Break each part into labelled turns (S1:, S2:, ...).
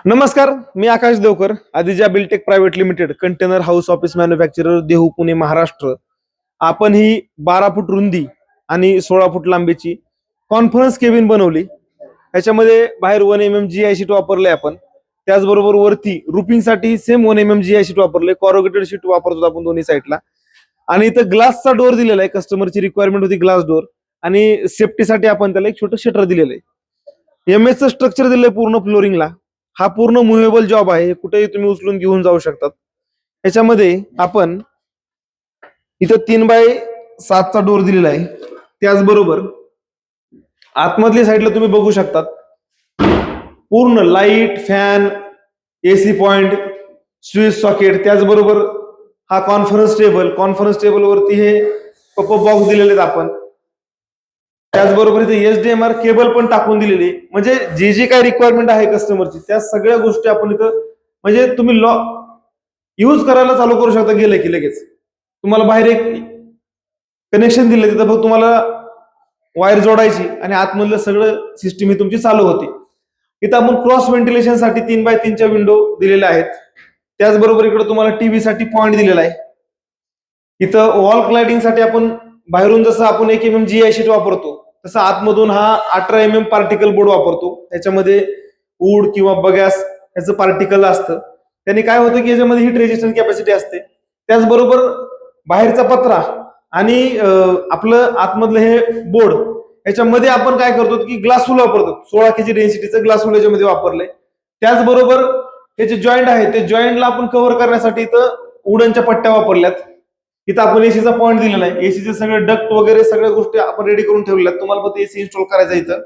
S1: नमस्कार, मी Akash Devkar, Adija Biltech private limited, container house office manufacturer, Dehu, Pune, Maharashtra. आपण ही 12 फूट रुंदी आणि 16 फूट लांबीची कॉन्फरन्स केबिन बनवली. याच्यामध्ये बाहेर 1 mm GI शीट वापरले आपण. त्याचबरोबर वरती रुपिंगसाठी सेम 1 mm GI शीट वापरले. कॉरोगेटेड शीट वापरतो आपण दोन्ही साईडला. आणि इथं ग्लासचा डोर दिलेला आहे. कस्टमरची रिक्वायरमेंट होती ग्लास डोर, आणि सेफ्टीसाठी आपण त्याला एक छोटं शटर दिलेलं आहे. MS चं स्ट्रक्चर दिलंय पूर्ण फ्लोरिंगला. हा पूर्ण मुव्हेबल जॉब आहे, कुठेही तुम्ही उचलून घेऊन जाऊ शकतात. याच्यामध्ये आपण इथं 3x7 चा डोर दिलेला आहे. त्याचबरोबर आतमधल्या साईडला तुम्ही बघू शकतात, पूर्ण light, fan, AC point, switch socket. त्याचबरोबर हा कॉन्फरन्स टेबल वरती हे पॉपअप बॉक्स दिलेले आहेत आपण. त्याचबरोबर इथे HDMI केबल पण टाकून दिलेली. म्हणजे जे काही रिक्वायरमेंट आहे कस्टमरची, त्या सगळ्या गोष्टी आपण इथं, म्हणजे तुम्ही यूज करायला चालू करू शकता गेलं की लगेच. तुम्हाला बाहेर एक कनेक्शन दिलं, तिथं फक्त तुम्हाला वायर जोडायची आणि आतमधलं सगळं सिस्टीम ही तुमची चालू होती. इथं आपण क्रॉस व्हेंटिलेशनसाठी 3x3 च्या विंडो दिलेल्या आहेत. त्याचबरोबर इकडे तुम्हाला टीव्ही साठी पॉइंट दिलेला आहे. इथं वॉल क्लायडिंग साठी आपण बाहेरून जसं आपण 1 mm GI शीट वापरतो, तसं आतमधून हा 18 mm पार्टिकल बोर्ड वापरतो. त्याच्यामध्ये वूड किंवा बगॅस ह्याचं पार्टिकल असतं. त्याने काय होतं की याच्यामध्ये हीट रेजिस्टन्स कॅपॅसिटी असते. त्याचबरोबर बाहेरचा पत्रा आणि आपलं आतमधलं हे बोर्ड, याच्यामध्ये आपण काय करतो की ग्लास वूल वापरतो. 16 kg डेन्सिटीचं ग्लास वूल याच्यामध्ये वापरलंय. त्याचबरोबर हे जे जॉईंट आहे, ते जॉईंटला आपण कव्हर करण्यासाठी इथं वुडनच्या पट्ट्या वापरल्यात. इथं आपण एसीचा पॉईंट दिलेला आहे. एसीचे सगळे डक्ट वगैरे सगळ्या गोष्टी आपण रेडी करून ठेवलेल्या आहेत. तुम्हाला फक्त एसी इन्स्टॉल करायचा इथं.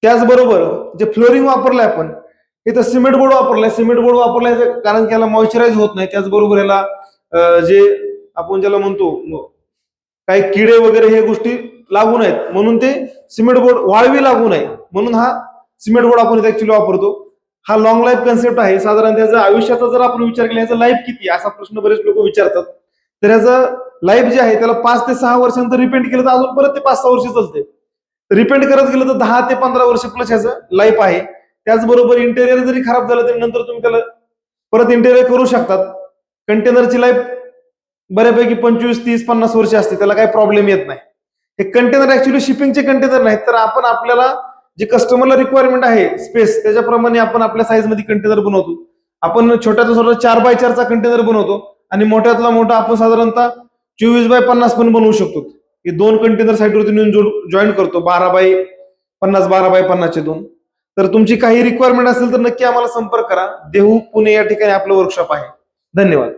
S1: त्याचबरोबर जे फ्लोरिंग वापरलंय आपण, इथं सिमेंट बोर्ड वापरलाय. सिमेंट बोर्ड वापरलाय कारण की याला मॉइश्चराइज होत नाही. त्याचबरोबर याला जे आपण ज्याला म्हणतो काही किडे वगैरे हे गोष्टी लागू नयेत, म्हणून ते सिमेंट बोर्ड वाळवी लागू नये म्हणून हा सिमेंट बोर्ड आपण इथे ऍक्च्युली वापरतो. हा लॉंग लाईफ कन्सेप्ट आहे. साधारण त्याचा आयुष्याचा जर आपण विचार केला, याचा लाईफ किती, असा प्रश्न बरेच लोक विचारतात. तर याचं लाईफ जे आहे, त्याला 5 ते 6 वर्षांतर रिपेंट केलं तर अजून परत ते 5-6 वर्ष चालते. रिपेंट करत गेलं तर 10 ते 15 वर्ष प्लस याचं लाईफ आहे. त्याचबरोबर इंटेरियर जरी खराब झालं तरी नंतर तुम्ही त्याला परत इंटेरियर करू शकतात. कंटेनरची लाईफ बऱ्यापैकी 25, 30, 50 वर्ष असते, त्याला काही प्रॉब्लेम येत नाही. हे कंटेनर ऍक्च्युली शिपिंगचे कंटेनर नाहीत, तर आपण आपल्याला जे कस्टमरला रिक्वायरमेंट आहे स्पेस, त्याच्याप्रमाणे आपण आपल्या साईज मध्ये कंटेनर बनवतो. आपण छोट्यातला छोटा 4x4 चा कंटेनर बनवतो आणि मोठ्यातला मोठा आपण साधारणतः 24x50 पण बनवू शकतो. हे 2 कंटेनर साईडवरती नेऊन जॉईन करतो. 12x50, 12x50 चे 2. तर तुमची काही रिक्वायरमेंट असेल तर नक्की आम्हाला संपर्क करा. देहू, पुणे या ठिकाणी आपलं वर्कशॉप आहे. धन्यवाद.